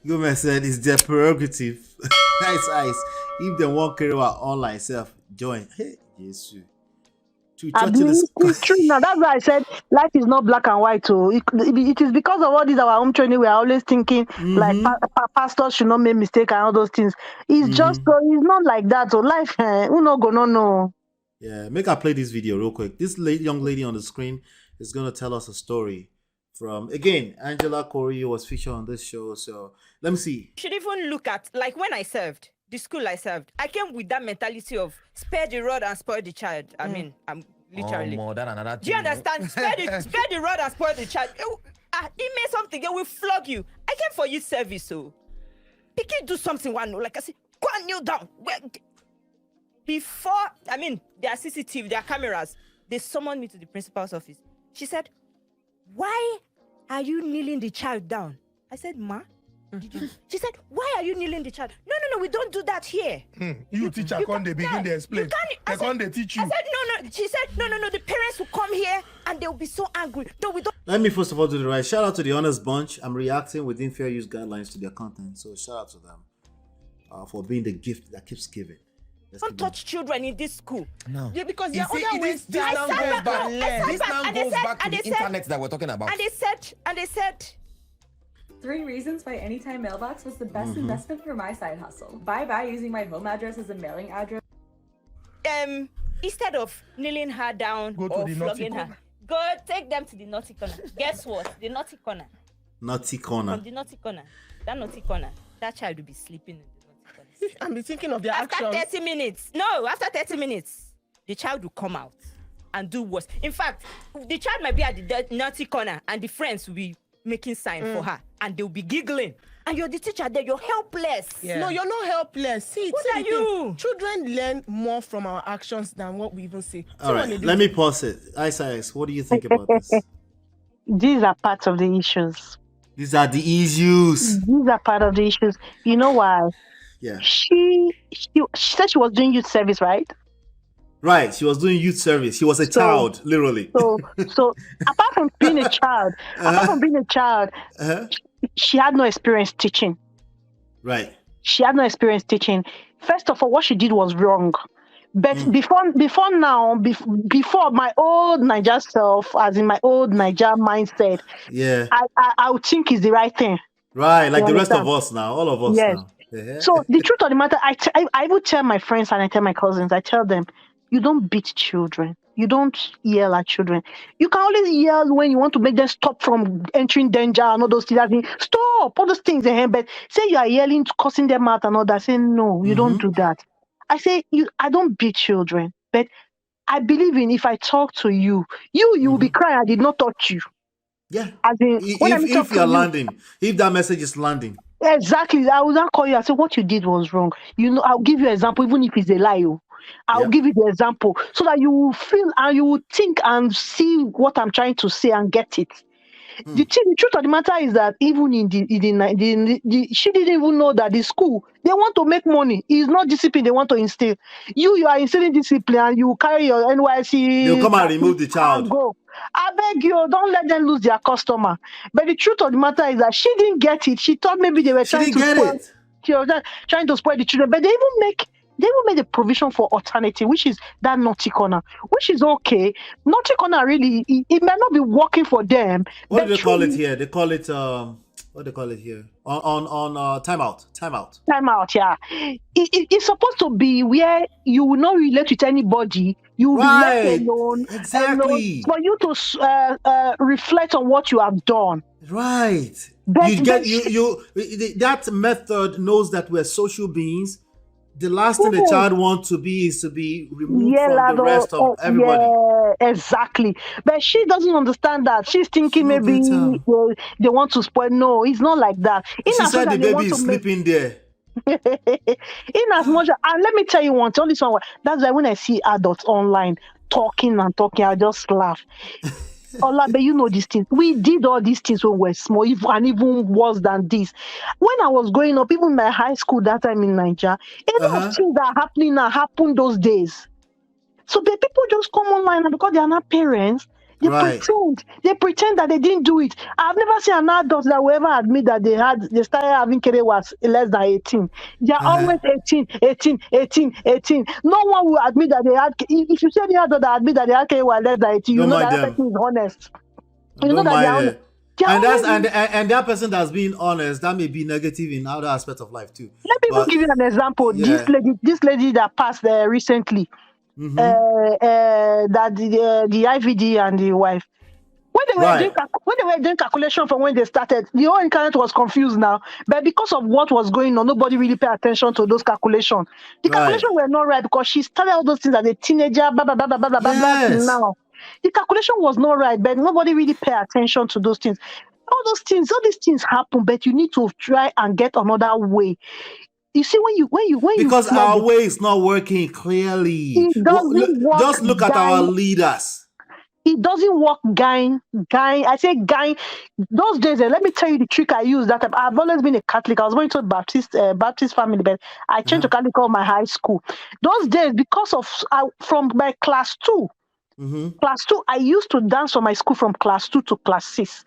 Government said it's their prerogative. Nice. If they want carry our online self, join. Hey, Jesus. To I church in the believe school. it's true now. That's why I said life is not black and white. So it is because of all this our home training. We are always thinking like Mm-hmm. pastors should not make mistake and all those things. It's just Mm-hmm. so it's not like that. So life, who no go no. Yeah, make I play this video real quick. This young lady on the screen is gonna tell us a story from again. Angela Corey was featured on this show, so let me see. Should even look at like when I served the school I served. I came with that mentality of spare the rod and spoil the child. I mean, I'm literally. More than another Do you understand? Spare the rod and spoil the child. He made something. It will flog you. I came for youth service, so Pikin do something. One like I said, go and kneel down. Before, I mean, there are CCTV, there are cameras. They summoned me to the principal's office. She said, "Why are you kneeling the child down?" I said, "Ma." She said, "Why are you kneeling the child?" No, we don't do that here. You teacher can't they begin to explain? They can't they teach you? I said, no. She said, no. The parents will come here and they'll be so angry. No, we don't. Let me first of all do the right. Shout out to the Honest Bunch. I'm reacting within fair use guidelines to their content, so shout out to them for being the gift that keeps giving. Don't touch children in this school. No. Yeah, because You there are see, other ways this now I goes sat back. back, This now and they goes said- back to and the they said- internet that we're talking about. And they said, 3 reasons why Anytime Mailbox was the best investment for my side hustle. Bye using my home address as a mailing address. Instead of kneeling her down Go to or the naughty flogging her, corner. go take them to the naughty corner. Guess what? The naughty corner. Naughty corner. From the naughty corner. That naughty corner. That child will be sleeping in the naughty corner. I'm be thinking of their After actions. 30 minutes. No, after 30 minutes, the child will come out and do worse. In fact, the child might be at the naughty corner and the friends will be making sign for her and they'll be giggling. And you're the teacher there, you're helpless. No, you're not helpless. See, What see are the thing. you? Children learn more from our actions than what we even say. All right, let me pause it. Ice, what do you think about this? These are parts of the issues. These are the issues. These are part of the issues. You know why? Yeah. She said she was doing youth service, right? Right, she was doing youth service. She was a child, literally. So apart from being a child, she had no experience teaching. Right. She had no experience teaching. First of all, what she did was wrong. But before my old Niger self, as in my old Niger mindset, Yeah. I would think is the right thing. Right, like You the rest of understand? us now, all of us Yes. now. Yeah. So the truth of the matter, I would tell my friends and I tell my cousins, I tell them, you don't beat children. You don't yell at children. You can always yell when you want to make them stop from entering danger and all those things. Stop, all those things. But say you are yelling, cursing them out and all that. Say, no, you don't do that. I say, I don't beat children. But I believe in if I talk to you, you will be crying, I did not touch you. Yeah. As in, when I If talk to you're you- landing, if that message is landing. Exactly. I will not call you. I say what you did was wrong. You know, I'll give you an example, even if it's a lie. I'll give you the example so that you will feel and you will think and see what I'm trying to say and get it. The truth of the matter is that even in she didn't even know that the school they want to make money. It's not discipline they want to instill. You are instilling discipline and you carry your NYC. They'll come and remove the child. And go. I beg you, don't let them lose their customer. But the truth of the matter is that she didn't get it. She thought maybe they were She trying didn't to get spoil. it. She was trying to spoil the children, but they even made a provision for alternative, which is that naughty corner, which is okay. Naughty corner really, it might not be working for them. What but do they call it truly- here? They call it what do they call it here? On timeout. Time out, yeah. It's supposed to be where you will not relate with anybody. You will Right. be left alone. Exactly. For you to reflect on what you have done. Right. But- you get but- you that method knows that we're social beings. The last thing the child wants to be is to be removed from the rest of everybody. Yeah, exactly. But she doesn't understand that. She's thinking No maybe better. they want to spoil. No, it's not like that. In She as said much the as they baby want is to make- sleeping there. in as much and let me tell you one thing, that's why when I see adults online talking, I just laugh. Ola, but you know these things. We did all these things when we were small, and even worse than this. When I was growing up, even my high school that time in Nigeria, a lot of things that are happening now happened those days. So the people just come online and because they are not parents, They Right. pretend. They pretend that they didn't do it. I've never seen an adult that will ever admit that they started having kere was less than 18. They are Uh-huh. always 18, 18, 18, 18. No one will admit that they had. If you see any adult that admit that they had kere was less than 18, you Don't know mind that them. person is honest. You know Don't that they mind are honest. it. They are And that's always. and that person that's being honest, that may be negative in other aspects of life too. Let me even But give you an example. yeah. This lady that passed recently, Mm-hmm. that the IVD and the wife. Right. When they were doing calculation from when they started, the whole internet was confused now. But because of what was going on, nobody really paid attention to those calculations. The Right. calculations were not right because she started all those things as a teenager, blah blah blah blah blah blah blah blah. Till Yes. now, the calculation was not right, but nobody really paid attention to those things. All these things happen, but you need to try and get another way. You see, when you Because flog our it, way is not working clearly. it doesn't work, Just look at guy. our leaders. It doesn't work, guy. I say, guy. Those days, let me tell you the trick I used. That I've always been a Catholic. I was going to a Baptist family, but I changed Uh-huh. to Catholic all my high school. Those days, because of from my class two, Mm-hmm. I used to dance from my school from class 2 to class 6.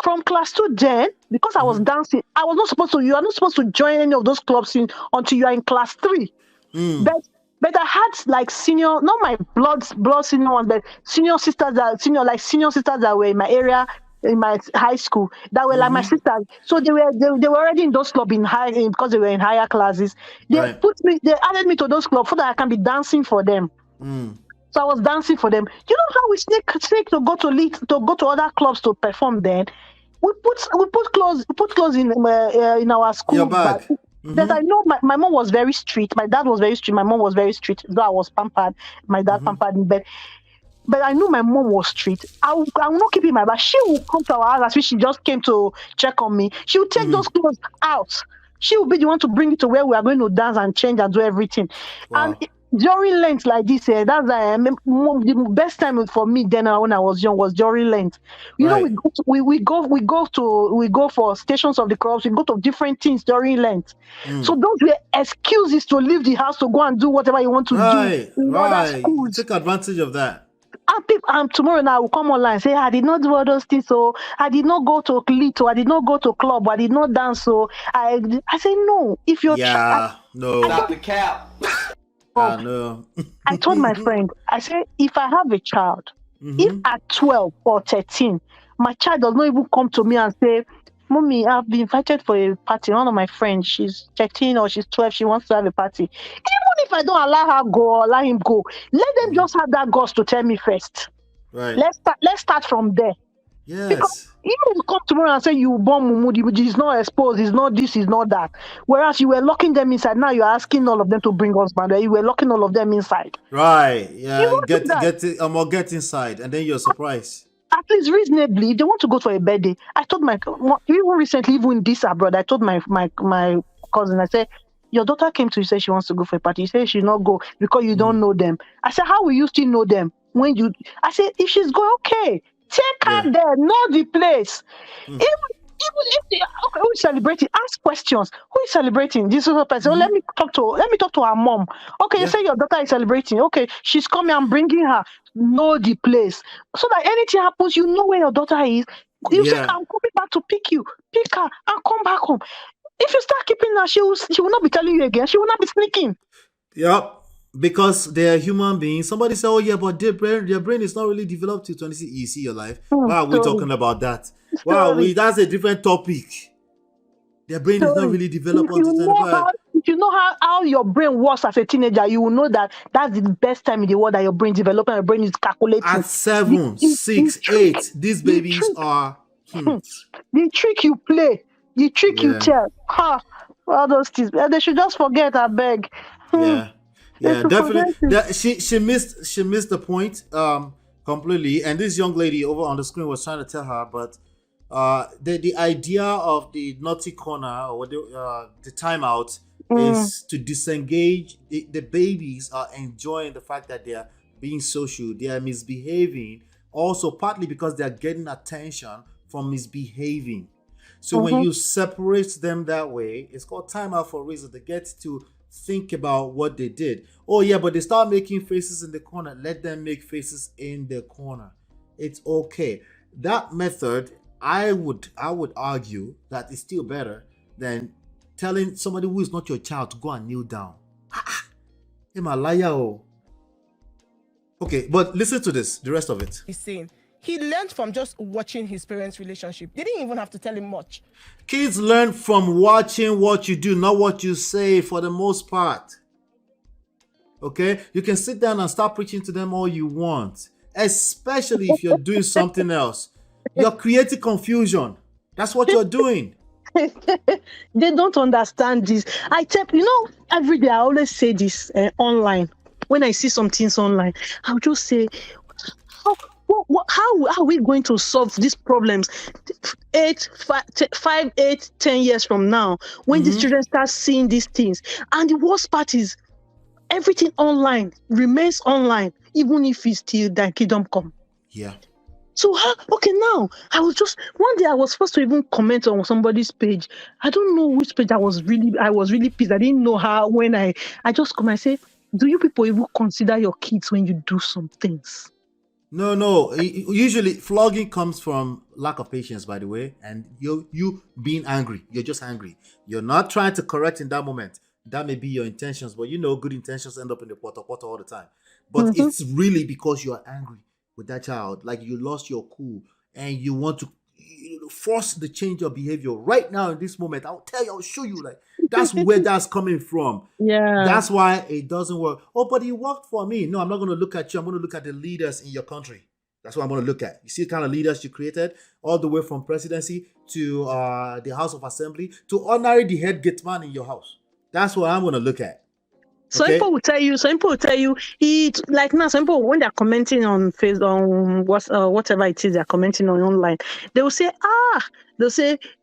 From class 2, then because I was dancing, I was not supposed to. You are not supposed to join any of those clubs until you are in class 3. Mm. But I had like senior, not my blood senior ones, but senior sisters that were in my area, in my high school, that were like my Mm-hmm. sisters. So they were already in those clubs because they were in higher classes. They Right. added me to those clubs so that I can be dancing for them. Mm. So I was dancing for them. You know how we sneak to go to other clubs to perform. Then we put clothes in our Your school bag. bag. That Mm-hmm. I know my mom was very strict. My dad was very strict. My mom was very strict. Though I was pampered, my dad pampered me. But I knew my mom was strict. I will not keep it in my bag. She will come to our house as if she just came to check on me. She will take those clothes out. She will be the one to bring it to where we are going to dance and change and do everything. And Wow. during Lent like this, that's the best time for me then when I was young was during Lent. You know, Right. we go for stations of the cross. We go to different things during Lent. So Mm. those were excuses to leave the house to go and do whatever you want to do Right. in other Right. You schools. take advantage of that. And tomorrow now I will come online and say I did not do all those things, so I did not go to clit, so I did not go to club, I did not dance, so I say no. If your child, Yeah. No. Stop the cap. No. I told my friend, I said if I have a child, if Mm-hmm. at 12 or 13, my child does not even come to me and say, Mommy, I've been invited for a party. One of my friends, she's 13 or she's 12, she wants to have a party. Even if I don't allow her go or allow him go, let them just have that guts to tell me first. Right. Let's start from there. Because Yes. you will come tomorrow and say you born Mumu, he's not exposed, he's not this, he's not that. Whereas you were locking them inside. Now you're asking all of them to bring husband. You were locking all of them inside. Right. You Yeah. won't do that. Get inside, and then you're surprised. At least reasonably, if they want to go for a birthday. I told even recently, even this abroad, I told my cousin, I said, your daughter came to you, say she wants to go for a party. You say she not go because you don't know them. I said, how will you still know them when you? I said, if she's going, okay, take her Yeah. there, know the place. Mm. Even if they okay, who is celebrating? Ask questions. Who is celebrating? This other person. Oh, let me talk to her mom. Okay, you Yeah. say your daughter is celebrating. Okay, she's coming. I'm bringing her. Know the place so that anything happens, you know where your daughter is. You say, Yeah. I'm coming back to pick you, pick her, and come back home. If you start keeping her, she will not be telling you again. She will not be sneaking. Yep. Because they are human beings. Somebody say, "Oh yeah, but their brain is not really developed to 20. You see your life. Why are we Story. talking about that? Wow, that's a different topic. Their brain is not Story. really developed If until you know 25. how your brain works as a teenager, you will know that that's the best time in the world that your brain developing, your brain is calculating. At 7, The 6, trick, 8, these the babies trick, are. the trick you play, the trick you Yeah. tell, all those things. They should just forget. I beg. Yeah. They Yeah, should definitely. forget it. She missed the point completely. And this young lady over on the screen was trying to tell her, but the idea of the naughty corner or the timeout is to disengage. The babies are enjoying the fact that they are being social, they are misbehaving, also partly because they are getting attention from misbehaving. So when you separate them that way, it's called timeout for a reason. They get to think about what they did. Oh yeah, but they start making faces in the corner. Let them make faces in the corner. it's okay. That method, I would argue that is still better than telling somebody who is not your child to go and kneel down. Himalaya. Oh. Okay, but listen to this, the rest of it. He's saying he learned from just watching his parents' relationship. They didn't even have to tell him much. Kids learn from watching what you do, not what you say for the most part. Okay? You can sit down and start preaching to them all you want, especially if you're doing something else. You're creating confusion. That's what you're doing. They don't understand this. I tell every day I always say this online. When I see some things online, I'll just say, how are we going to solve these problems 5, 8, 10 years from now when these children start seeing these things? And the worst part is everything online remains online, even if it's still that kingdom come. Yeah. So okay, now one day I was supposed to even comment on somebody's page. I don't know which page I was really pissed. I didn't know how. When I just come and say, do you people even consider your kids when you do some things? No. Usually flogging comes from lack of patience, by the way, and you being angry. You're just angry. You're not trying to correct in that moment. That may be your intentions, but good intentions end up in the porta all the time. But it's really because you're angry with that child, like you lost your cool and you want to force the change of behavior right now in this moment. I'll show you, like that's where that's coming from. Yeah. That's why it doesn't work. Oh, but it worked for me. No, I'm not going to look at you. I'm going to look at the leaders in your country. That's what I'm going to look at. You see the kind of leaders you created, all the way from presidency to the House of Assembly to ordinary the head gate man in your house. That's what I'm going to look at. Some people will tell you, like now, some people, when they're commenting on Facebook, on whatever it is they're commenting on online, they will say,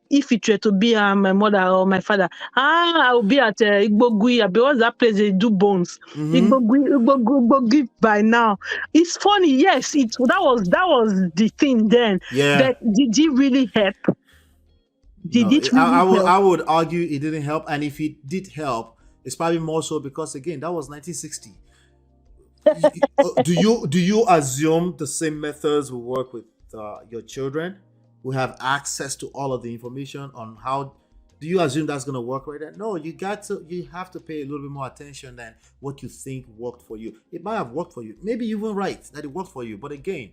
if it were to be my mother or my father, I will be at Igbogui, because that place they do bones. Igbogui by now. It's funny, yes, that was the thing then. Yeah. But did it really help? I would argue it didn't help, and if it did help, it's probably more so because, again, that was 1960. Do you assume the same methods will work with your children who have access to all of the information on how? Do you assume that's going to work right there? No, you have to pay a little bit more attention than what you think worked for you. It might have worked for you. Maybe you're even right that it worked for you. But again,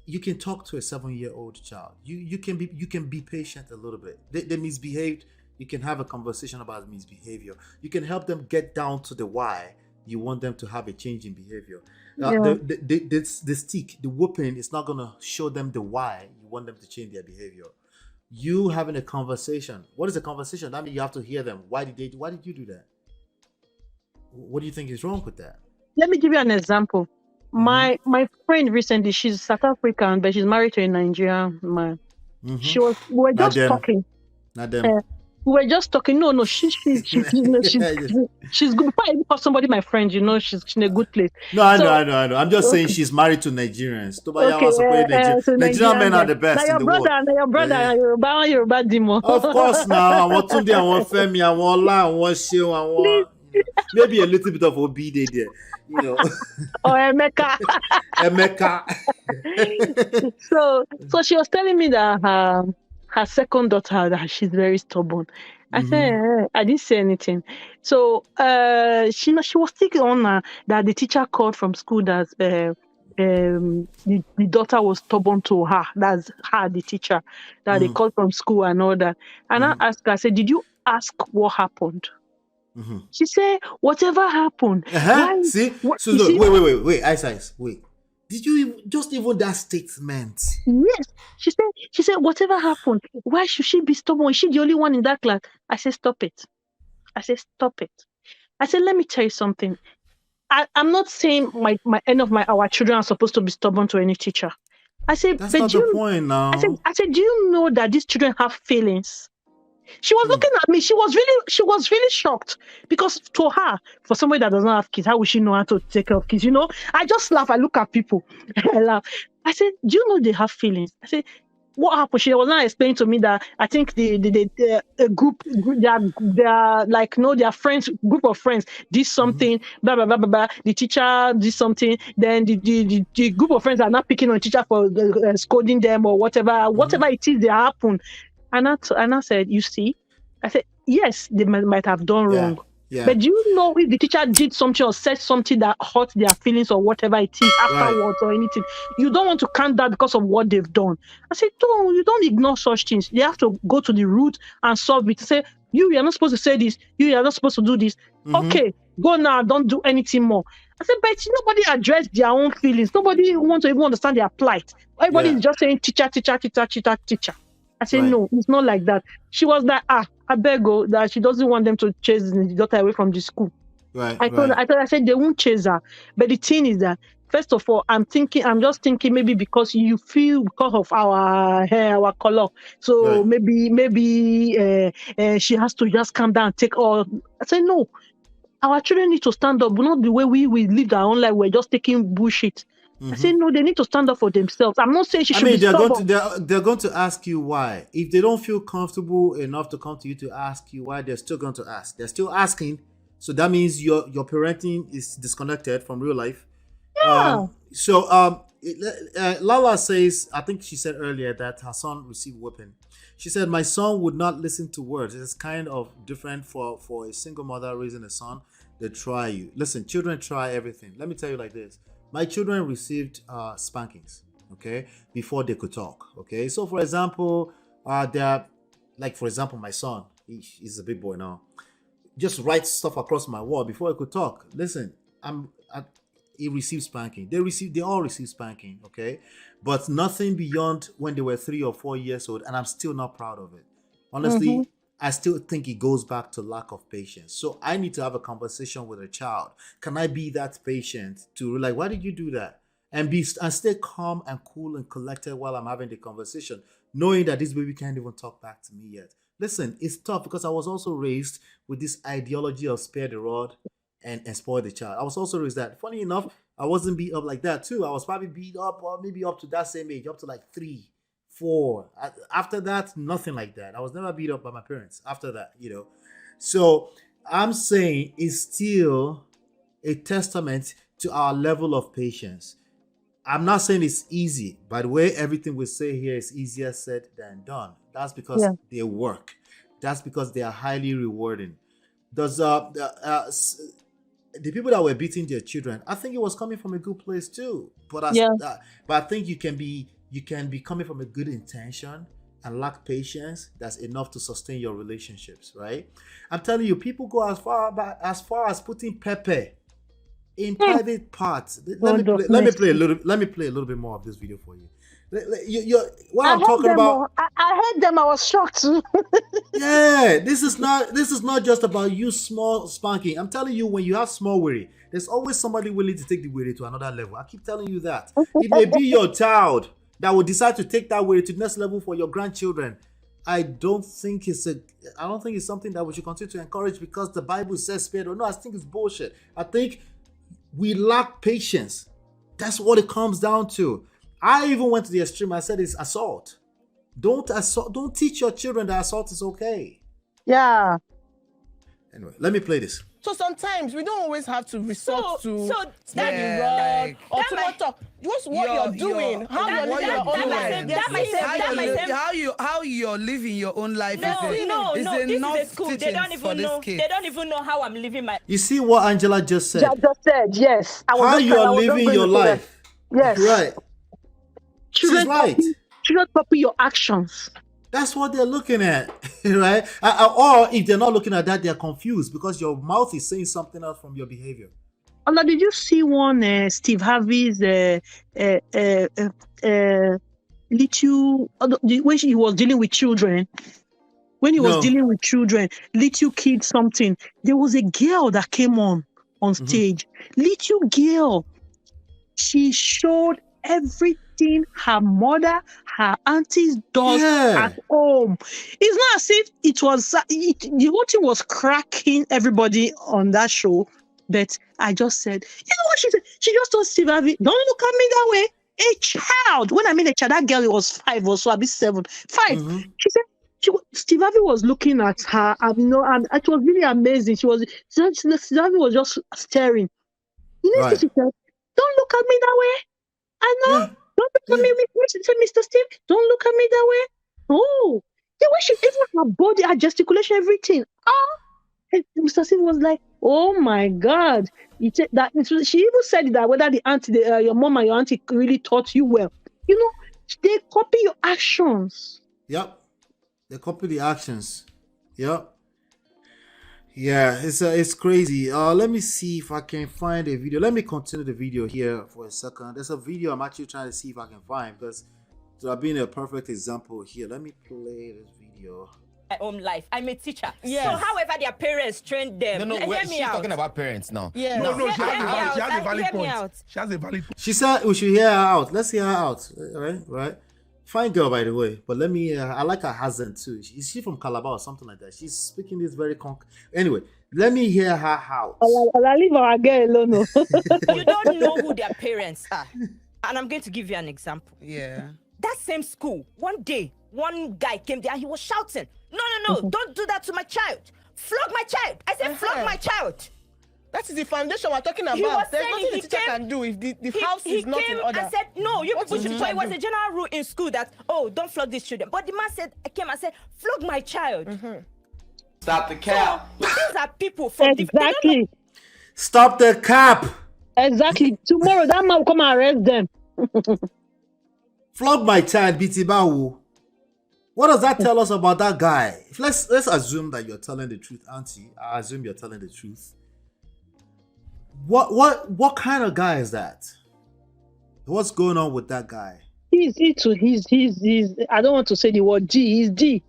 you can talk to a 7-year-old child. You can be patient a little bit. They misbehaved. You can have a conversation about misbehavior. You can help them get down to the why you want them to have a change in behavior. The stick, the whooping is not going to show them the why you want them to change their behavior. You having a conversation. What is a conversation? That means you have to hear them. Why did you do that? What do you think is wrong with that? Let me give you an example. My friend recently, she's South African, but she's married to a Nigerian man. We were just talking. Not them. We were just talking. No, she's good. Before I even call somebody my friend, she's in a good place. No, I know. I'm just saying she's married to Nigerians. Nigerian men are the best in the world. Your brother, Yoruba Dimo. Of course, now I want Tunde, I want Femi, I want Ola, I want Sheo, I want maybe a little bit of Obide there, Or Emeka. So she was telling me that her second daughter, that she's very stubborn. I said, I didn't say anything. So she was thinking on that the teacher called from school that the daughter was stubborn to her. That's her, the teacher, that they called from school and all that. And I asked her, I said, did you ask what happened? She said, whatever happened. See? So look, wait, Ice, wait. Did you just even that statement? Yes. She said, whatever happened, why should she be stubborn? Is she the only one in that class? I said, stop it. I said, let me tell you something. I'm not saying our children are supposed to be stubborn to any teacher. I said, that's not the point now. I said, do you know that these children have feelings? She was looking at me. She was really shocked, because to her, for somebody that doesn't have kids, how would she know how to take care of kids? I just laugh. I look at people. I laugh. I said, do you know they have feelings? I said, what happened? She was not explaining to me that I think the group their like their friends, group of friends did something, blah blah blah blah blah. The teacher did something, then the group of friends are not picking on the teacher for scolding them or whatever it is that happened. And I said, you see, I said yes, they might have done wrong. Yeah. But do you know if the teacher did something or said something that hurt their feelings or whatever it is afterwards or anything, you don't want to count that because of what they've done. I said, you don't ignore such things. You have to go to the root and solve it. Say, you're not supposed to say this. You are not supposed to do this. Okay, go now. Don't do anything more. I said, but nobody addressed their own feelings. Nobody wants to even understand their plight. Everybody is just saying teacher. I said, no, it's not like that. She was like, I beg her that she doesn't want them to chase the daughter away from the school. I said they won't chase her. But the thing is that, first of all, I'm just thinking maybe because you feel because of our hair, our color. So maybe she has to just calm down, take all. I said, no, our children need to stand up, not the way we live our own life. We're just taking bullshit. I said, no, they need to stand up for themselves. I'm not saying she should be stubborn. They're going to ask you why. If they don't feel comfortable enough to come to you to ask you why, they're still going to ask. They're still asking. So that means your parenting is disconnected from real life. Yeah. Lala says, I think she said earlier that her son received whipping. She said, my son would not listen to words. It's kind of different for a single mother raising a son. They try you. Listen, children try everything. Let me tell you like this. My children received spankings, okay, before they could talk, okay? So, for example, for example, my son, he's a big boy now, just writes stuff across my wall before he could talk. Listen, he received spanking. They all received spanking, okay? But nothing beyond when they were 3 or 4 years old, and I'm still not proud of it. Honestly, I still think it goes back to lack of patience. So I need to have a conversation with a child. Can I be that patient to like, why did you do that? And stay calm and cool and collected while I'm having the conversation, knowing that this baby can't even talk back to me yet. Listen, it's tough because I was also raised with this ideology of spare the rod and spoil the child. I was also raised that. Funny enough, I wasn't beat up like that too. I was probably beat up, or maybe up to that same age, up to like 3, 4. After that, nothing like that. I was never beat up by my parents after that, So I'm saying it's still a testament to our level of patience. I'm not saying it's easy. By the way, everything we say here is easier said than done. That's because they work. That's because they are highly rewarding. Does the people that were beating their children, I think it was coming from a good place too. But I think you can be coming from a good intention and lack patience. That's enough to sustain your relationships, right? I'm telling you, people go as far as putting pepper in private parts. Let me play a little bit more of this video for you. What I'm talking about. I heard them. I was shocked too. Yeah, this is not just about you small spanking. I'm telling you, when you have small worry, there's always somebody willing to take the worry to another level. I keep telling you that. It may be your child that will decide to take that worry to the next level for your grandchildren. I don't think it's something that we should continue to encourage because the Bible says spare. No, I think it's bullshit. I think we lack patience. That's what it comes down to. I even went to the extreme. I said it's assault. Don't teach your children that assault is okay. Yeah. Anyway, let me play this. So sometimes we don't always have to resort to that rod or to not talk. Just what you're doing, how you're living your own life. How you're living your own life This enough is a school. They don't even know how I'm living my. You see what Angela just said? Yes. How you're living your life. Yes. Right. She's right. Children copy your actions. That's what they're looking at, right? Or if they're not looking at that, they're confused because your mouth is saying something else from your behavior. Ola, did you see one Steve Harvey's little when he was dealing with children? When he was dealing with children, little kid something. There was a girl that came on stage. Little girl. She showed everything her mother, her aunties does at home. It's not as if it was the whole thing was cracking everybody on that show. But I just said, you know what she said? She just told Steve Harvey, don't look at me that way. A child. When I mean a child, that girl was 5 or so, I'll be 7. 5. Mm-hmm. She said, Steve Harvey was looking at her, and it was really amazing. Steve Harvey was just staring. Right. She said, don't look at me that way. I know. Yeah. Don't look at me, Mr. Steve. Don't look at me that way. Oh, the way she, even her body, her gesticulation, everything. And Mr. Steve was like, oh my God. She even said that whether the auntie, your mom and your auntie really taught you well. They copy your actions. Yep. They copy the actions. Yep. Yeah, it's crazy. Let me see if I can find a video. Let me continue the video here for a second. There's a video I'm actually trying to see if I can find because to have been a perfect example here. Let me play this video. My own life. I'm a teacher. Yes. So however their parents trained them. No, hear she's me out. talking about parents now. Yeah. No, she Hear me out. has a valid Hear me point. out. She has a valid point. She said we should hear her out. Let's hear her out. Right. Fine girl, by the way. But let me. I like her accent too. Is she from Calabar or something like that? She's speaking this very Anyway, let me hear her out. I'll leave our girl alone. You don't know who their parents are. And I'm going to give you an example. Yeah. That same school, one day, one guy came there and he was shouting, no, don't do that to my child. Flog my child. I said, flog my child. That is the foundation we're talking about. He was There's saying nothing the he teacher came- can do if the house He is not in came order. and said, no, you What people is should. the So it was teacher a general rule in school that, don't flog these children. But the man said, I came and said, flog my child. Stop the cap. These are people from different. Exactly. Stop the cap. Exactly. Tomorrow, that man will come and arrest them. Flog my child, BT Bawu. What does that tell us about that guy? Let's assume that you're telling the truth, Auntie. I assume you're telling the truth. What kind of guy is that? What's going on with that guy? He's I don't want to say the word G. He's D.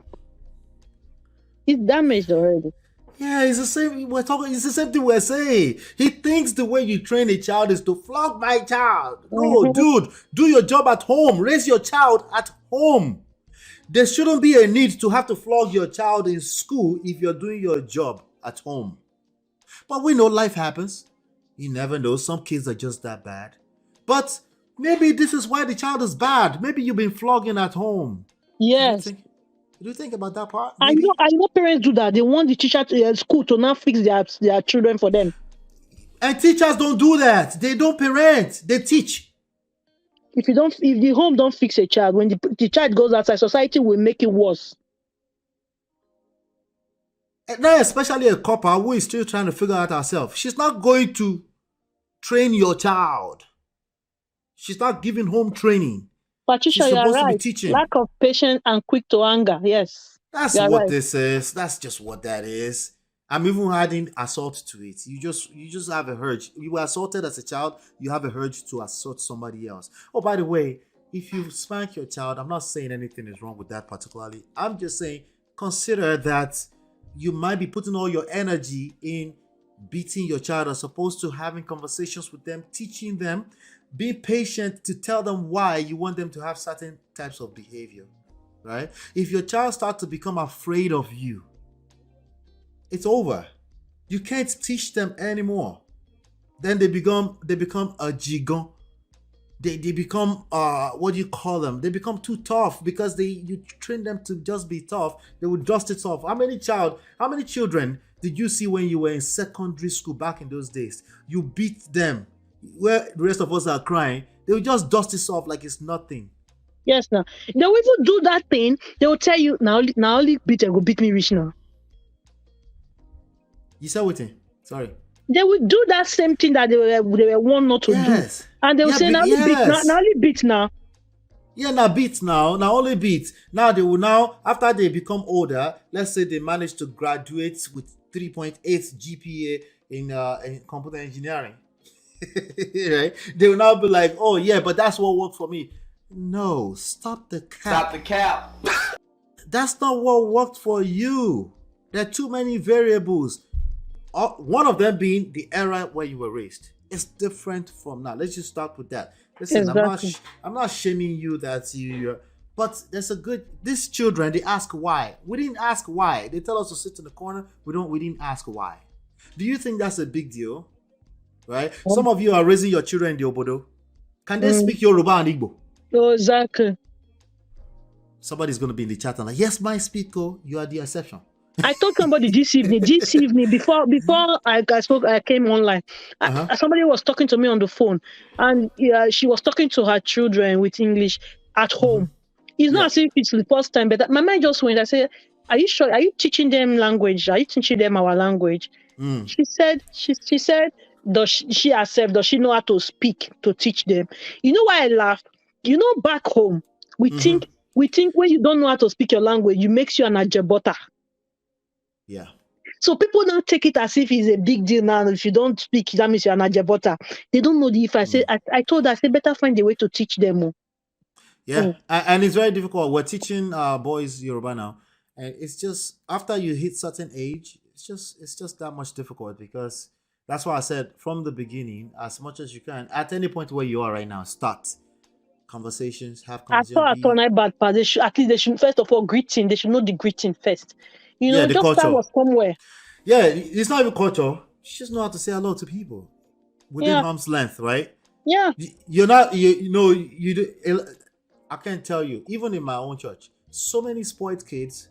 He's damaged already. Yeah, it's the same. It's the same thing we're saying. He thinks the way you train a child is to flog my child. No, dude, do your job at home. Raise your child at home. There shouldn't be a need to have to flog your child in school if you're doing your job at home. But we know life happens. You never know. Some kids are just that bad. But maybe this is why the child is bad. Maybe you've been flogging at home. Yes. Do you think about that part? I Maybe? know parents do that. They want the teacher to school to now fix their children for them. And teachers don't do that. They don't parent. They teach. If the home don't fix a child, when the child goes outside, society will make it worse. And now, especially a couple who is still trying to figure out herself. She's not going to train your child. She's not giving home training. Patricia, She's you're supposed to be right. teaching. Lack of patience and quick to anger. Yes. That's You're what right. this is. That's just what that is. I'm even adding assault to it. You just have a urge. You were assaulted as a child, you have a urge to assault somebody else. Oh, by the way, if you spank your child, I'm not saying anything is wrong with that particularly. I'm just saying consider that you might be putting all your energy in beating your child as opposed to having conversations with them, teaching them, be patient to tell them why you want them to have certain types of behavior, right? If your child starts to become afraid of you, it's over. You can't teach them anymore. Then they become a gigon. They become what do you call them? They become too tough because you train them to just be tough. They will dust it off. How many children did you see when you were in secondary school back in those days? You beat them where the rest of us are crying. They will just dust it off like it's nothing. Yes, now. They will even do that thing. They will tell you, now only beat go beat me rich now. You said what? Sorry. They will do that same thing that they were warned not to do. And they will say, now only beat now. Yeah, now beat now only beat. Now they will after they become older, let's say they manage to graduate with 3.8 GPA in computer engineering. Right? They will now be like, oh yeah, but that's what worked for me. No, stop the cap. Stop the cap. That's not what worked for you. There are too many variables. One of them being the era where you were raised. It's different from now. Let's just start with that. Listen, exactly. I'm not shaming you that but these children, they ask why. We didn't ask why. They tell us to sit in the corner. We didn't ask why. Do you think that's a big deal? Right? Some of you are raising your children in the obodo. Can they speak Yoruba and Igbo? Oh, exactly. Somebody's going to be in the chat and like, yes, my speaker, you are the exception. I told somebody this evening, before I came online, somebody was talking to me on the phone, and she was talking to her children with English at home. It's not as if it's the first time, but my mind just went. I said, "Are you sure? Are you teaching them language? Are you teaching them our language?" She said, does she herself, does she know how to speak to teach them? You know why I laugh? You know, back home, we think when you don't know how to speak your language, it makes you an ajebota. Yeah. So people don't take it as if it's a big deal now. If you don't speak, that means you're an ajebota. They don't know the if. I told her, I said, better find a way to teach them more. Yeah, and it's very difficult. We're teaching boys Yoruba now, and it's just after you hit certain age, it's just that much difficult, because that's why I said from the beginning, as much as you can, at any point where you are right now, start conversations, have conversations. I thought I bad part. They should first of all greeting. They should know the greeting first. You know, the just culture. start somewhere. Yeah, it's not even culture. You just know how to say hello to people within arm's length, right? Yeah. You're not. You know. You do. I can't tell you. Even in my own church, so many spoiled kids.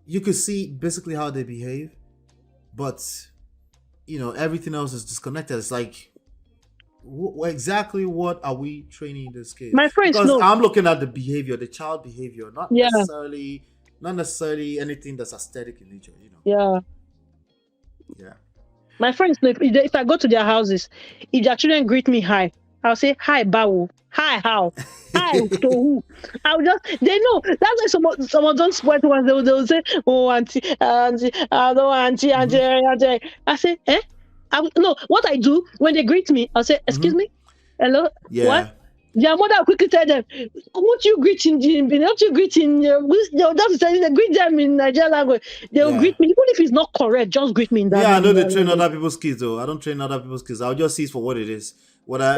You could see basically how they behave, but you know everything else is disconnected. It's like, exactly what are we training this kid? My friends because know. I'm looking at the behavior, the child behavior, not necessarily anything that's aesthetic in nature. You know. Yeah. My friends know, if I go to their houses, if their children greet me hi, I'll say hi, Bawo. Hi, how? Hi, to who? I'll just, they know. That's why someone don't spoil ones. They'll say, oh, auntie, no, auntie. I say, eh? No, what I do when they greet me, I'll say, excuse me? Hello? Yeah. What? Their mother will quickly tell them, won't you greet in they'll just say, greet them in Nigerian language. They'll greet me, even if it's not correct, just greet me in that. Yeah, I know they train other people's kids though. I don't train other people's kids. I'll just see it for what it is. What I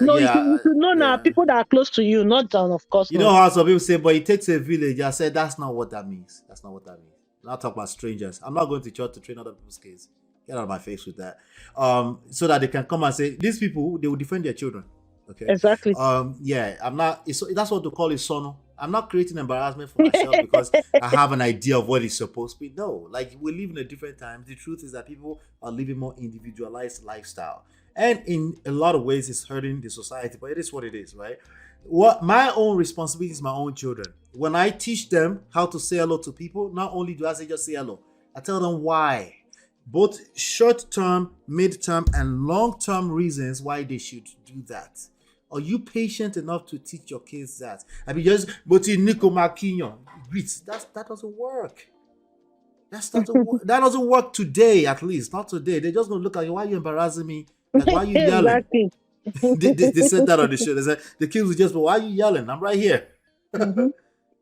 you should know now, people that are close to you, not down, of course. You know how some people say, but it takes a village. I said that's not what that means. That's not what that means. I'm not talking about strangers. I'm not going to church to train other people's kids. Get out of my face with that. So that they can come and say, these people, they will defend their children. Okay. Exactly. Yeah, I'm not. That's what they call it, sono. I'm not creating embarrassment for myself because I have an idea of what it's supposed to be. No, like we live in a different time. The truth is that people are living more individualized lifestyle, and in a lot of ways, it's hurting the society. But it is what it is, right? What my own responsibility is my own children. When I teach them how to say hello to people, not only do I say just say hello, I tell them why. Both short-term, mid-term, and long-term reasons why they should do that. Are you patient enough to teach your kids that? I mean, just but in Nico Marquinhos, that doesn't work. That doesn't work today, at least not today. They're just gonna look at you. Why are you embarrassing me? Like, why are you yelling? they said that on the show. They said the kids will just, why are you yelling? I'm right here, right?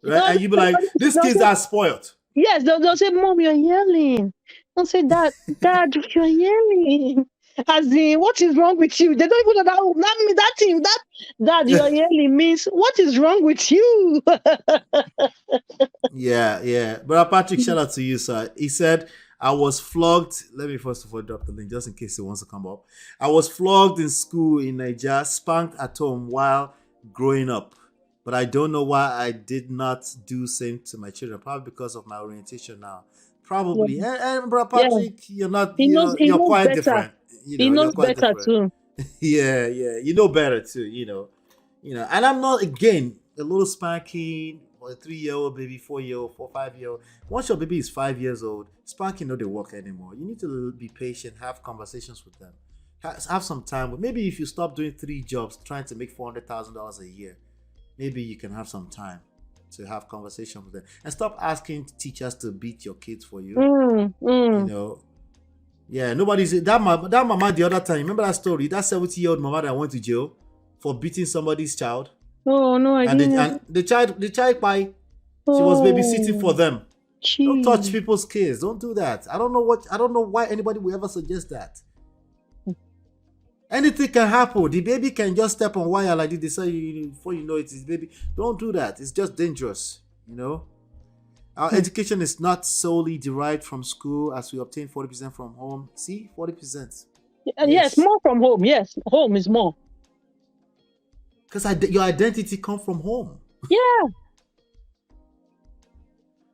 And you be like, these kids are spoiled. Yes, they'll say, Mom, you're yelling. Don't say that, Dad, you're yelling. As in, what is wrong with you? They don't even know that you're yelling means, what is wrong with you? Yeah. Brother Patrick, shout out to you, sir. He said, I was flogged. Let me first of all drop the link just in case he wants to come up. I was flogged in school in Nigeria, spanked at home while growing up. But I don't know why I did not do same to my children. Probably because of my orientation now. Probably. Yeah. And Brother Patrick, you're not. You're quite better. Different. He knows better too. Yeah. You know better too. You know. And I'm not, again, a little spanking or a 3-year-old baby, 4-year-old, 5-year-old. Once your baby is 5 years old, spanking no they work anymore. You need to be patient, have conversations with them, have some time. Maybe if you stop doing 3 jobs, trying to make $400,000 a year, maybe you can have some time to have conversation with them and stop asking teachers to beat your kids for you. You know. Yeah, nobody's that mama the other time. Remember that story? That 70-year-old mama that went to jail for beating somebody's child. Oh no, I didn't. And the child by she was babysitting for them. Geez. Don't touch people's kids. Don't do that. I don't know why anybody would ever suggest that. Anything can happen. The baby can just step on wire like this. They say before you know it is baby. Don't do that. It's just dangerous. You know. Our education is not solely derived from school, as we obtain 40% from home. See, 40%. Yes, more from home. Yes, home is more. Because your identity comes from home. Yeah.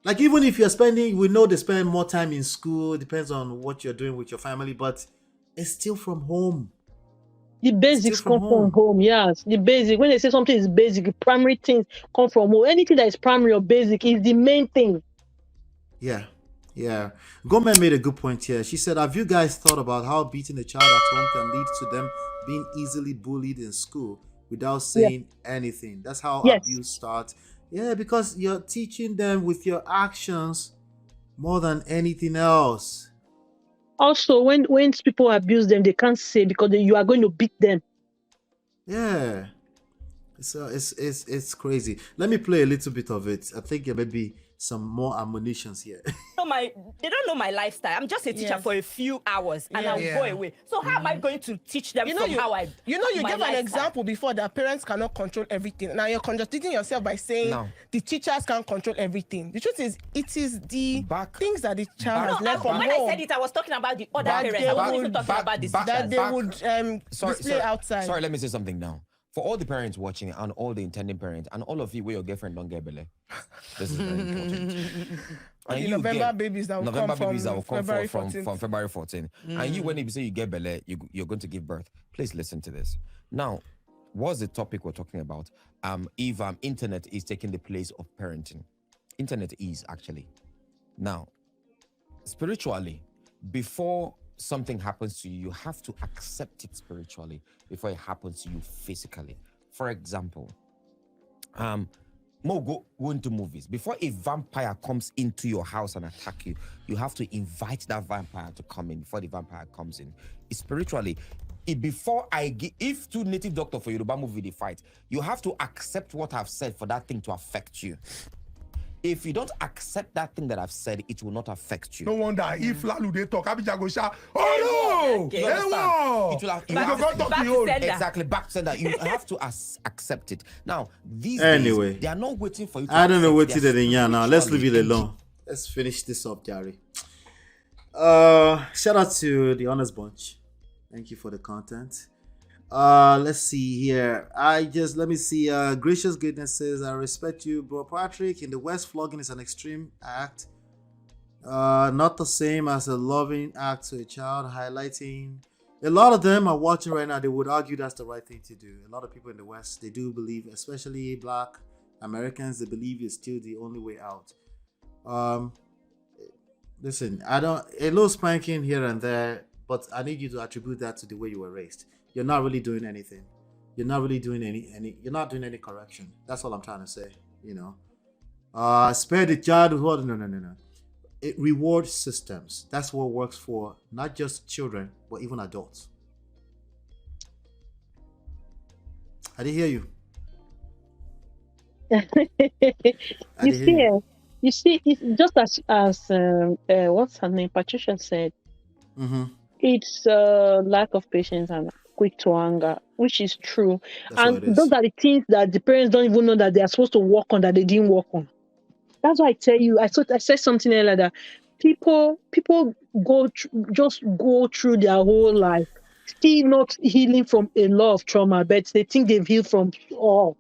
Like even if you're spending, we know they spend more time in school. It depends on what you're doing with your family, but it's still from home. The basics come from home. Yes, the basic. When they say something is basic, the primary things come from home. Anything that is primary or basic is the main thing. Yeah. Gomen made a good point here. She said, have you guys thought about how beating a child at home can lead to them being easily bullied in school without saying anything? That's how abuse starts. Yeah, because you're teaching them with your actions more than anything else. Also, when people abuse them, they can't say because you are going to beat them. Yeah. It's crazy. Let me play a little bit of it. I think there may be some more ammunitions here. They don't know my lifestyle. I'm just a teacher for a few hours and I'll go away. So how am I going to teach them how I you gave an example before that parents cannot control everything. Now you're contradicting yourself by saying the teachers can't control everything. The truth is, it is the things that the child has learned from when home. I said it, I was talking about the other parents. I wasn't even talking about the that they would display outside. Sorry, let me say something now. For all the parents watching and all the intending parents and all of you where your girlfriend don't get belly, this is very important. And the November babies that will come from February 14. And you, when you say you get belly, you're going to give birth. Please listen to this. Now, what's the topic we're talking about? If internet is taking the place of parenting. Internet is actually. Now, spiritually, before something happens to you, you have to accept it spiritually before it happens to you physically. For example, go into movies. Before a vampire comes into your house and attack you, you have to invite that vampire to come in before the vampire comes in. Spiritually, if two native doctors for Yoruba movie they fight, you have to accept what I've said for that thing to affect you. If you don't accept that thing that I've said, it will not affect you. No wonder if Lalu they talk, Abija go shout, oh no! It will have, exactly, back to sender. You have to accept it. Now, these days, they are not waiting for you to I don't know what it is now. Let's leave it alone. Let's finish this up, Gary. Shout out to the Honest Bunch. Thank you for the content. Let's see here. Let me see. Gracious Goodness says, I respect you, bro Patrick. In the West, flogging is an extreme act. Not the same as a loving act to a child, highlighting. A lot of them are watching right now. They would argue that's the right thing to do. A lot of people in the West, they do believe, especially Black Americans, they believe it's still the only way out. Listen, a little spanking here and there, but I need you to attribute that to the way you were raised. You're not really doing anything. You're not really doing you're not doing any correction. That's all I'm trying to say, Spare the child with what? No. It rewards systems. That's what works for not just children, but even adults. I didn't hear you. You see, it's just as what's her name? Patricia said. Mm-hmm. It's lack of patience and quick to anger, which is true. And those are the things that the parents don't even know that they are supposed to work on, that they didn't work on. That's why I tell you, I said something earlier that people go through their whole life still not healing from a lot of trauma, but they think they've healed from all.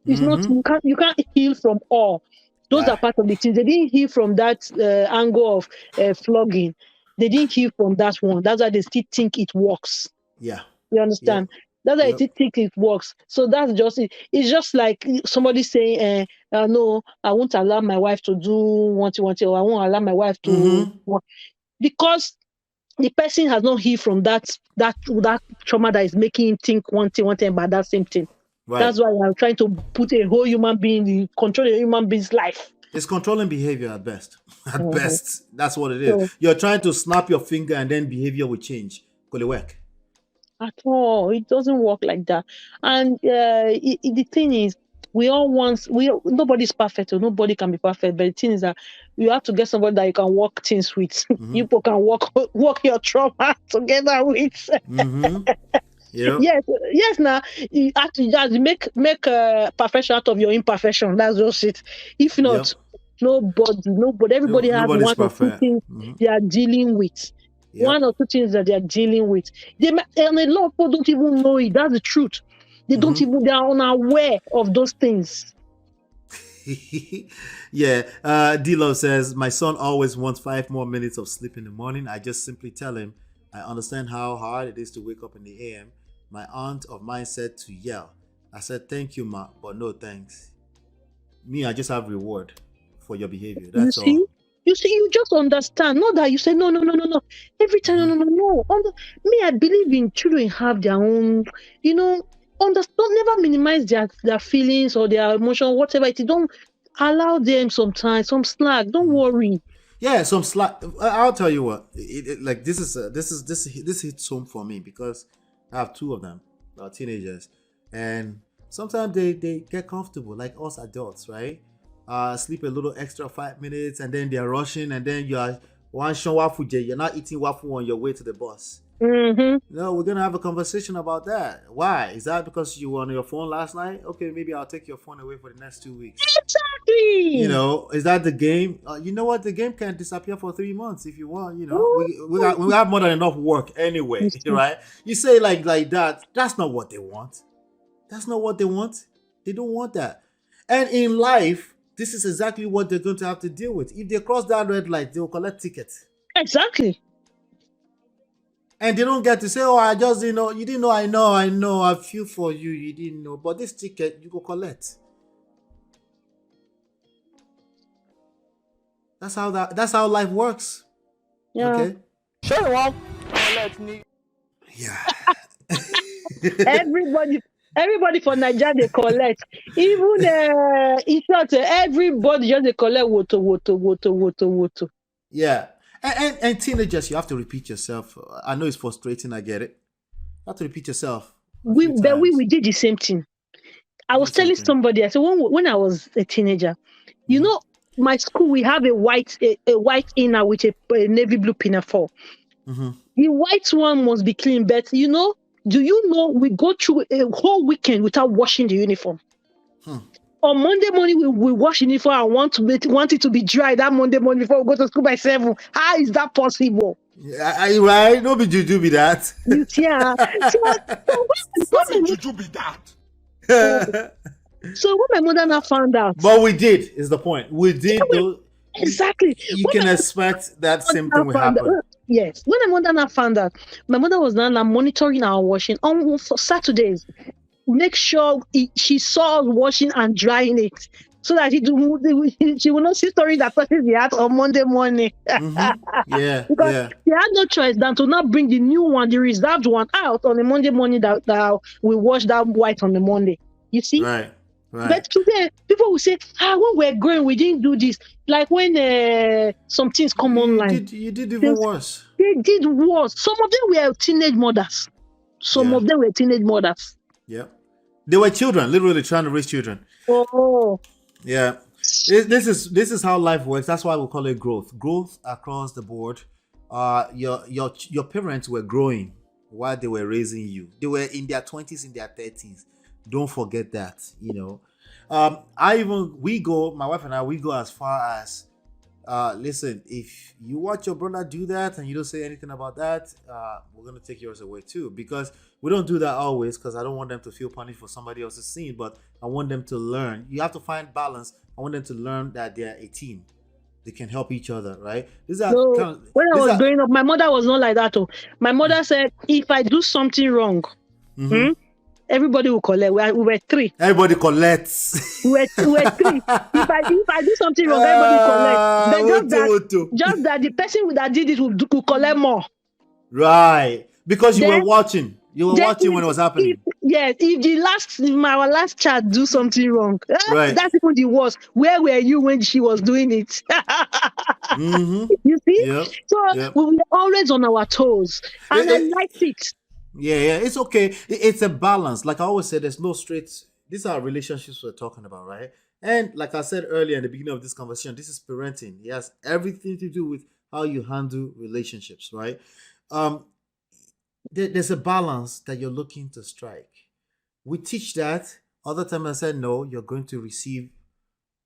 It's not, you can't heal from all. Those are part of the things. They didn't heal from that angle of flogging. They didn't heal from that one. That's why they still think it works. Yeah. You understand? Yep. That's why they think it works. So that's just it. It's just like somebody saying, no, I won't allow my wife to do what you want, or I won't allow my wife to because the person has not healed from that trauma that is making him think one thing about that same thing. Right. That's why I'm trying to put a whole human being, control a human being's life. It's controlling behavior at best. At best. That's what it is. So, you're trying to snap your finger and then behavior will change. Will it work? At all. It doesn't work like that. And the thing is, nobody's perfect, or nobody can be perfect. But the thing is that you have to get somebody that you can work things with. You can work your trauma together with. Yep. Yes. Now you have to just make perfection out of your imperfection. That's just it. If not, nobody. Everybody has one or two things they are dealing with. One or two things that they are dealing with. And a lot of people don't even know it. That's the truth. They don't even, they are unaware of those things. Yeah. D-Love says, my son always wants 5 more minutes of sleep in the morning. I just simply tell him, I understand how hard it is to wake up in the AM. My aunt of mine said to yell. I said, thank you, ma, but no thanks. Me, I just have reward for your behavior. That's all. You see, you just understand. Not that you say, no. Every time, no. Me, I believe in children have their own, understand, never minimize their feelings or their emotion, whatever it is. Don't allow them sometimes, some slack. Don't worry. Yeah, some slack. I'll tell you what. Like this hits home for me because I have 2 of them, teenagers, and sometimes they get comfortable like us adults, right? Sleep a little extra 5 minutes, and then they're rushing, and then you are one show waffle. You're not eating waffle on your way to the bus. No, we're gonna have a conversation about that. Why? Is that because you were on your phone last night? Okay, maybe I'll take your phone away for the next 2 weeks. Exactly. Is that the game? You know what? The game can disappear for 3 months if you want. We have more than enough work anyway, right? You say like that. That's not what they want. That's not what they want. They don't want that. And in life, this is exactly what they're going to have to deal with. If they cross that red light, they'll collect tickets. Exactly. And they don't get to say, oh, I just didn't know. You didn't know. I know. I feel for you. You didn't know. But this ticket, you go collect. That's how life works. Yeah. Okay. Sure, well. Yeah. Everybody for Nigeria they collect. Even in short, everybody just they collect woto. Yeah. And teenagers, you have to repeat yourself. I know it's frustrating. I get it. You have to repeat yourself. We did the same thing. I was telling somebody. I said when I was a teenager, my school we have a white inner with a navy blue pinafore. The white one must be clean, but do you know we go through a whole weekend without washing the uniform? On Monday morning, we wash uniform and want it to be dry that Monday morning before we go to school by 7. How is that possible? Right? No be juju be that. Yeah. So juju be that. So when my mother now found out. But we did, is the point. We did. Exactly. You can expect that same thing will happen. Yes. When my mother now found out, my mother was now monitoring our washing on Saturdays. Make sure she saw us washing and drying it so that she will not see stories that touches the heart on Monday morning. Yeah. Because she had no choice than to not bring the new one, the reserved one out on the Monday morning that we wash that white on the Monday. You see? Right. But today, people will say, when we're growing, we didn't do this. Like when some things come online. You did even worse. They did worse. Some of them were teenage mothers. Yeah. They were children, literally trying to raise children. Oh. Yeah. This is how life works. That's why we call it growth. Growth across the board. Your parents were growing while they were raising you. They were in their 20s, in their 30s. Don't forget that, my wife and I, we go as far as, listen, if you watch your brother do that and you don't say anything about that, we're going to take yours away too. Because we don't do that always, because I don't want them to feel punished for somebody else's sin, but I want them to learn. You have to find balance. I want them to learn that they're a team. They can help each other, right? When I was growing up, my mother was not like that. My mother said, if I do something wrong, everybody will collect. We were 3. Everybody collects. We were 3. If I do something wrong, everybody collect. Just that the person that did it will collect more. Right. Because you were watching. You were watching when it was happening. If my last child do something wrong, right. That's even the worst. Where were you when she was doing it? You see? Yep. So we were always on our toes. And I liked it. Yeah, it's okay. It's a balance. Like I always say, there's no straight. These are relationships we're talking about, right? And like I said earlier in the beginning of this conversation, this is parenting. It has everything to do with how you handle relationships, right? There's a balance that you're looking to strike. We teach that. Other times I said, no, you're going to receive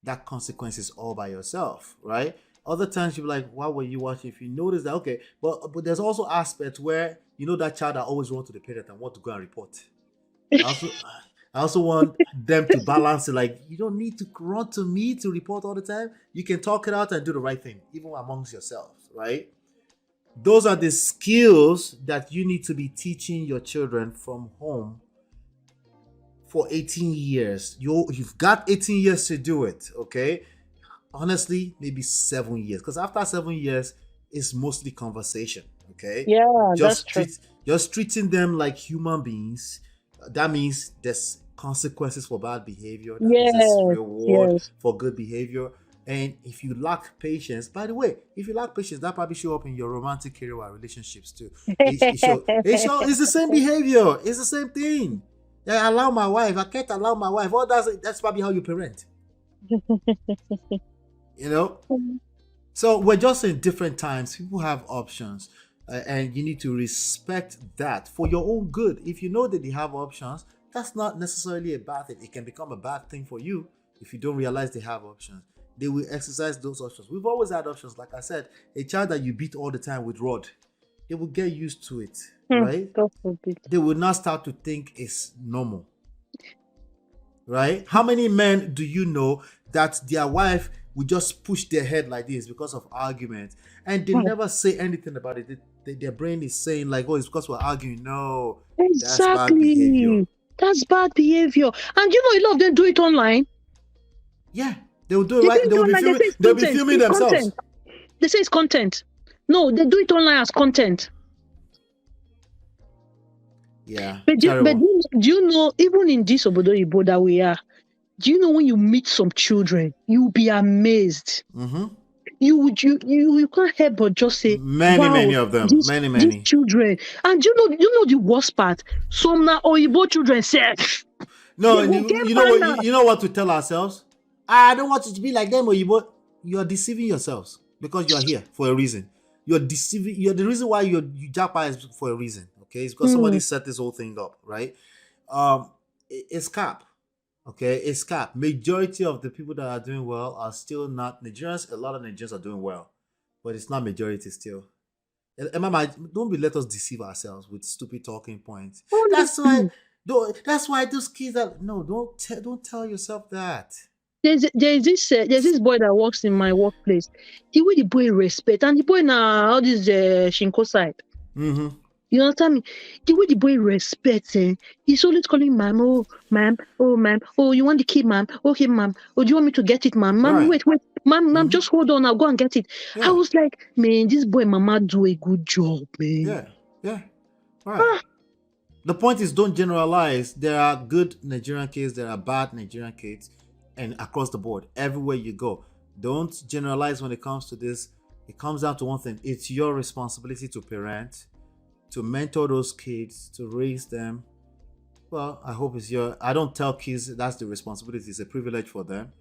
that consequences all by yourself, right? Other times you're like, why were you watching? If you notice that, okay, but there's also aspects where that child that always runs to the parent and want to go and report. I also I also want them to balance it. Like, you don't need to run to me to report all the time. You can talk it out and do the right thing, even amongst yourselves, right? Those are the skills that you need to be teaching your children from home for 18 years. You've got 18 years to do it, okay? Honestly, maybe 7 years. Because after 7 years, it's mostly conversation, okay? Yeah, that's Just true. treating them like human beings. That means there's consequences for bad behavior. That means there's Yes, reward yes. for good behavior. And if you lack patience, by the way, if you lack patience, that probably show up in your romantic career or relationships too. It's the same behavior. It's the same thing. Yeah, I allow my wife. I can't allow my wife. Oh, that's probably how you parent. You know. So we're just in different times. People have options, and you need to respect that for your own good. If you know that they have options, that's not necessarily a bad thing. It can become a bad thing for you if you don't realize they have options. They will exercise those options. We've always had options. Like I said, a child that you beat all the time with rod, they will get used to it, right? God forbid. They will not start to think it's normal, right? How many men do you know that their wife will just push their head like this because of argument, and they never say anything about it? Their brain is saying like, "Oh, it's because we're arguing." No, that's bad behavior. Exactly. That's bad behavior. And you know, a lot of them do it online. Yeah, they will do it They right. do They it will be online. They filming. say it's They'll be content. filming It's themselves. content. They say it's content. No, they do it online as content. Yeah, But terrible. do you know, even in this Obodo Ibo that we are, do you know when you meet some children, you'll be amazed. Mm-hmm. You can't help but just say, Many wow, of them. these Many. children. And you know the worst part? Some now Oyibo children say, No, they go get manners. you know what to tell ourselves? I don't want you to be like them, or you are deceiving yourselves because you are here for a reason. You're deceiving. You're the reason why you japa is for a reason. Okay, it's because somebody set this whole thing up, right? It's cap. Okay, it's cap. Majority of the people that are doing well are still not Nigerians. A lot of Nigerians are doing well, but it's not majority still. Mama, don't let us deceive ourselves with stupid talking points. That's why. Honestly, That's why those kids are no. Don't tell yourself that. there's this boy that works in my workplace. The way the boy respect, and the boy now all this Shinko side. Mm-hmm. You understand me? The way the boy respects, he's always calling ma'am, oh ma'am, oh you want the key, ma'am? Okay, ma'am. Oh, do you want me to get it, ma'am? Ma'am, Right. wait, ma'am, just hold on, I'll go and get it. I Yeah. was like, man, this boy, mama do a good job, man. Yeah. Right. The point is, don't generalize. There are good Nigerian kids, there are bad Nigerian kids, and across the board, everywhere you go. Don't generalize when it comes to this. It comes down to one thing. It's your responsibility to parent, to mentor those kids, to raise them. Well, I hope it's your. I don't tell kids that's the responsibility. It's a privilege for them.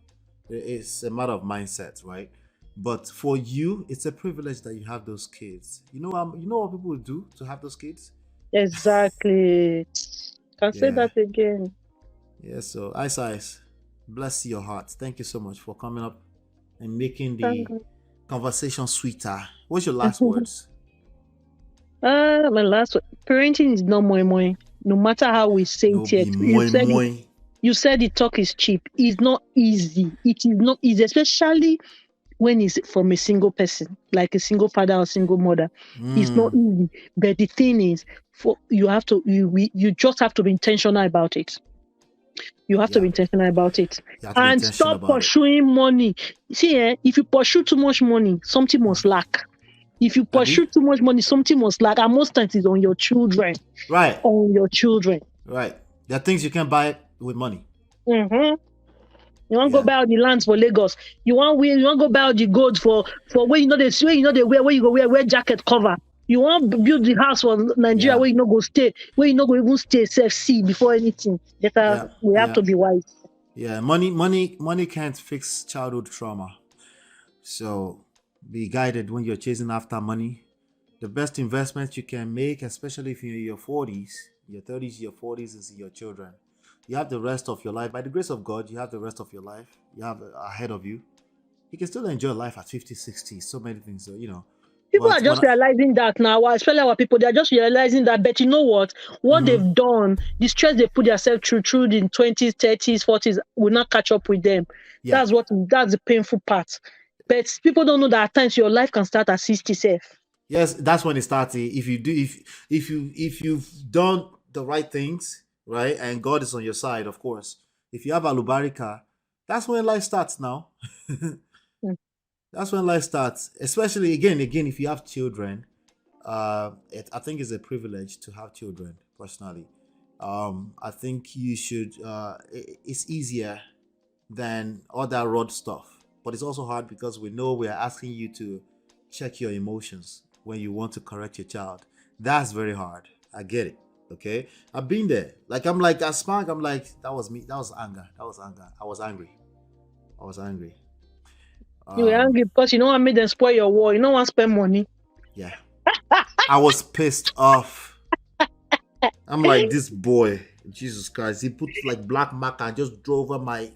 It's a matter of mindset, right? But for you, it's a privilege that you have those kids. You know what people will do to have those kids? Exactly. Can say Yeah. that again. Yeah. So, Ice, bless your heart. Thank you so much for coming up and making Thank the God. conversation sweeter. What's your last words? My last word. Parenting is not moi moi. No matter how we say No it yet. be moi. You said the talk is cheap. It's not easy. It is not easy, especially when it's from a single person, like a single father or single mother. It's not easy. But the thing is, you just have to be intentional about it. You have to be intentional about it. And stop pursuing money. See, if you pursue too much money, something must lack. If you pursue too much money, something must lack. And most times it's on your children. Right. On your children. Right. There are things you can buy with money. Mm-hmm. You want to go buy all the lands for Lagos. You want to go buy all the gold for where you know they where you go wear jacket cover. You want to build the house for Nigeria where you not go stay, where you not go even stay see before anything. We have to be wise. Yeah, money can't fix childhood trauma. So be guided when you're chasing after money. The best investment you can make, especially if you're in your 40s, your 30s, your 40s, is your children. You have the rest of your life. By the grace of God, you have the rest of your life. You have ahead of you. You can still enjoy life at 50, 60. So many things, People But are just realizing that now, especially our people, they're just realizing that, but you know what? What they've done, the stress they put themselves through the 20s, 30s, 40s will not catch up with them. yeah, That's the painful part. But people don't know that at times your life can start at 60 self. yes, that's when it starts. If you do, if you've done the right things, right, and God is on your side, of course. If you have alubarika, that's when life starts now. That's when life starts. Especially again, if you have children, I think it's a privilege to have children. Personally, I think you should. It's easier than all that road stuff, but it's also hard because we know we are asking you to check your emotions when you want to correct your child. That's very hard. I get it. Okay, I've been there. Like I'm like, I spank. I'm like, that was me. That was anger. That was anger. I was angry. I was angry. You were angry because you know what made them spoil your war. You don't want to spend money. Yeah. I was pissed off. I'm like, this boy, Jesus Christ. He put like black marker and just drove over my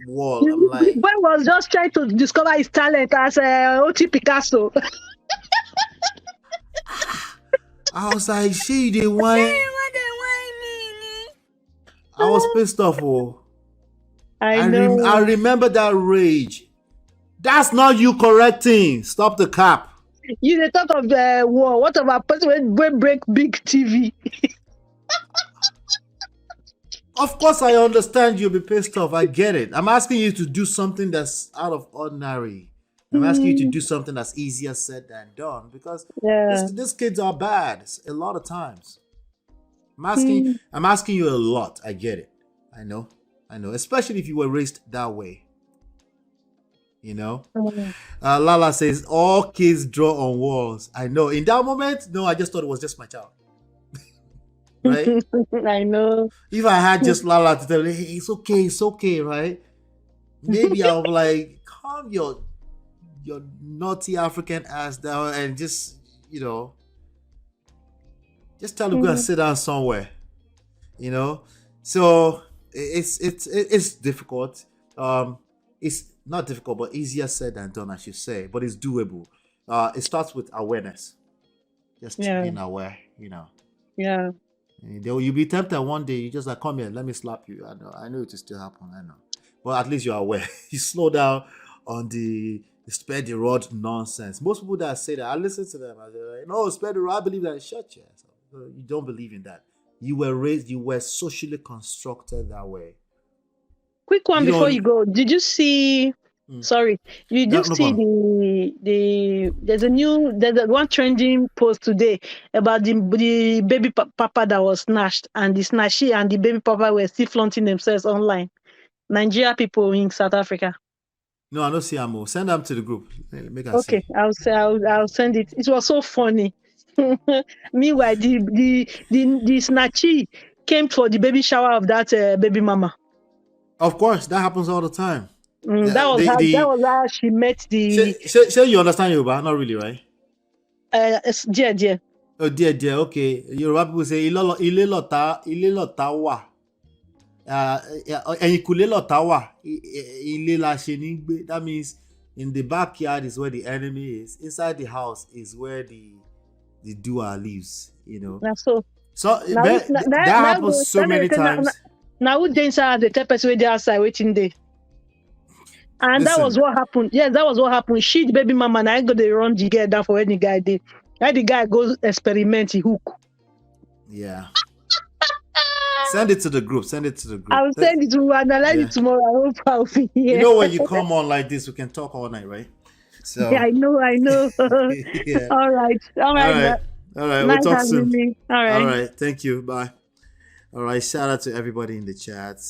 wall. I'm like, the boy was just trying to discover his talent as OT Picasso. I was like, she did wine. I was pissed off. Oh, I know. I remember that rage. That's not you correcting. Stop the cap. You the talk of the war. What about person when break big TV? Of course, I understand you'll be pissed off. I get it. I'm asking you to do something that's out of ordinary. I'm asking you to do something that's easier said than done because these kids are bad a lot of times. I'm asking you a lot. I get it. I know. Especially if you were raised that way. You know? Lala says, all kids draw on walls. I know. In that moment, no, I just thought it was just my child. Right? I know. If I had just Lala to tell me, hey, it's okay, right? Maybe I'll be like, calm your naughty African ass down and just, just tell him go and sit down somewhere. So it's difficult. It's not difficult, but easier said than done, I should say. But it's doable. It starts with awareness. Just being aware, Yeah. You'll be tempted one day. You just like, come here, let me slap you. I know it will still happen. I know, but at least you're aware. You slow down on the spare the rod nonsense. Most people that say that, I listen to them. I say, like, no, spare the rod. I believe that. Shut your ass up. You don't believe in that. You were socially constructed that way. Quick one before you go. Did you see? Sorry, you do see there's one trending post today about the baby papa that was snatched, and the snatchee and the baby papa were still flaunting themselves online. Nigeria people in South Africa. No, I don't see Amo. Send them to the group. Okay, I'll send it. It was so funny. Meanwhile, the snatchee came for the baby shower of that baby mama. Of course, that happens all the time. That was how she met the. Say you understand Yoruba? Not really, right? Dear. Oh, dear. Okay, Yoruba people say ilé lọ̀tá wà. Ẹ̀yìnkùlé lọ̀tá wà. Ilé la ṣe ní gbé. That means in the backyard is where the enemy is. Inside the house is where the doer lives. So that happens so many times. Now who danger as the type person where outside waiting there? And that was what happened. Yes, that was what happened. She, the baby mama, and I go to run the girl down for any guy did. Now the guy goes experiment, he hook. Yeah. Send it to the group. I'll send it to you, analyze it tomorrow. I hope I'll be here. When you come on like this, we can talk all night, right? So yeah, I know. Yeah. All right. Nice, we'll talk soon. All right. Thank you. Bye. All right. Shout out to everybody in the chat.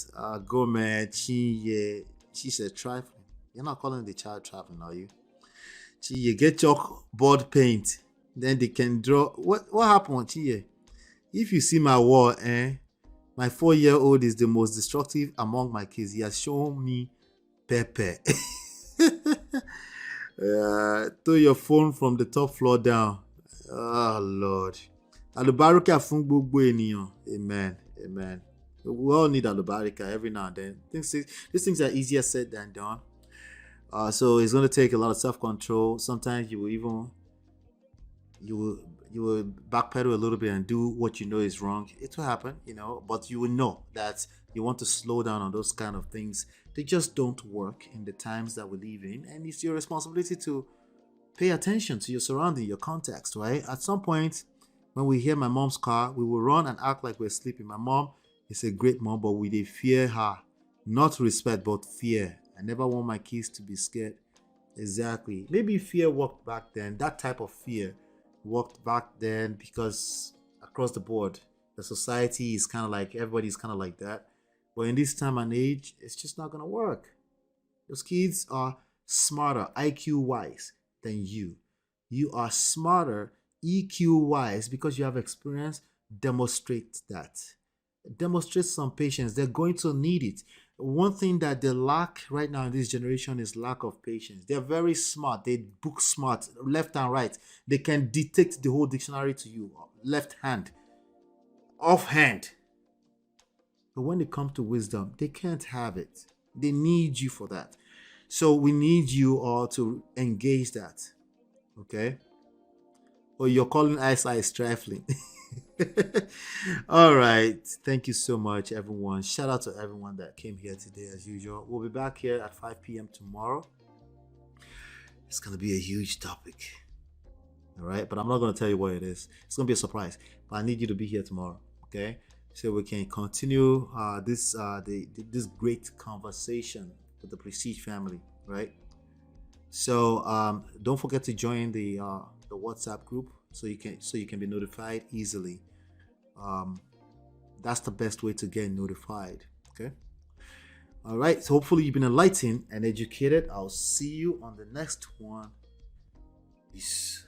Gomez, Chiye. She said trifling. You're not calling the child trifling, are you? Chiye, get your board paint. Then they can draw. What happened, Chiye? If you see my wall, my 4-year-old is the most destructive among my kids. He has shown me Pepe. Throw your phone from the top floor down. Oh, Lord. Alubarika fún gbogbo ènìyàn. Amen. We all need alubarika every now and then. These things are easier said than done. So it's going to take a lot of self-control. Sometimes you will backpedal a little bit and do what you know is wrong. It will happen, but you will know that you want to slow down on those kind of things. They just don't work in the times that we live in, and it's your responsibility to pay attention to your surrounding, your context, right? At some point, when we hear my mom's car, we will run and act like we're sleeping. My mom is a great mom, but we dey fear her. Not respect, but fear. I never want my kids to be scared. Exactly. Maybe fear worked back then. That type of fear worked back then because across the board, the society is kind of like, everybody's kind of like that. But in this time and age, it's just not going to work. Those kids are smarter IQ wise than you. You are smarter EQ wise because you have experience. Demonstrate that. Demonstrate some patience. They're going to need it. One thing that they lack right now in this generation is lack of patience. They're very smart. They book smart, left and right. They can dictate the whole dictionary to you, left hand, offhand. But when it comes to wisdom, they can't have it. They need you for that. So we need you all to engage that. Okay? Or you're calling ice trifling. All right. Thank you so much, everyone. Shout out to everyone that came here today, as usual. We'll be back here at 5 p.m. tomorrow. It's going to be a huge topic. All right. But I'm not going to tell you what it is. It's going to be a surprise. But I need you to be here tomorrow. Okay. So we can continue this great conversation with the Prestige family. Right. So don't forget to join the WhatsApp group so you can be notified easily. That's the best way to get notified. Okay. All right. So hopefully you've been enlightened and educated. I'll see you on the next one. Peace.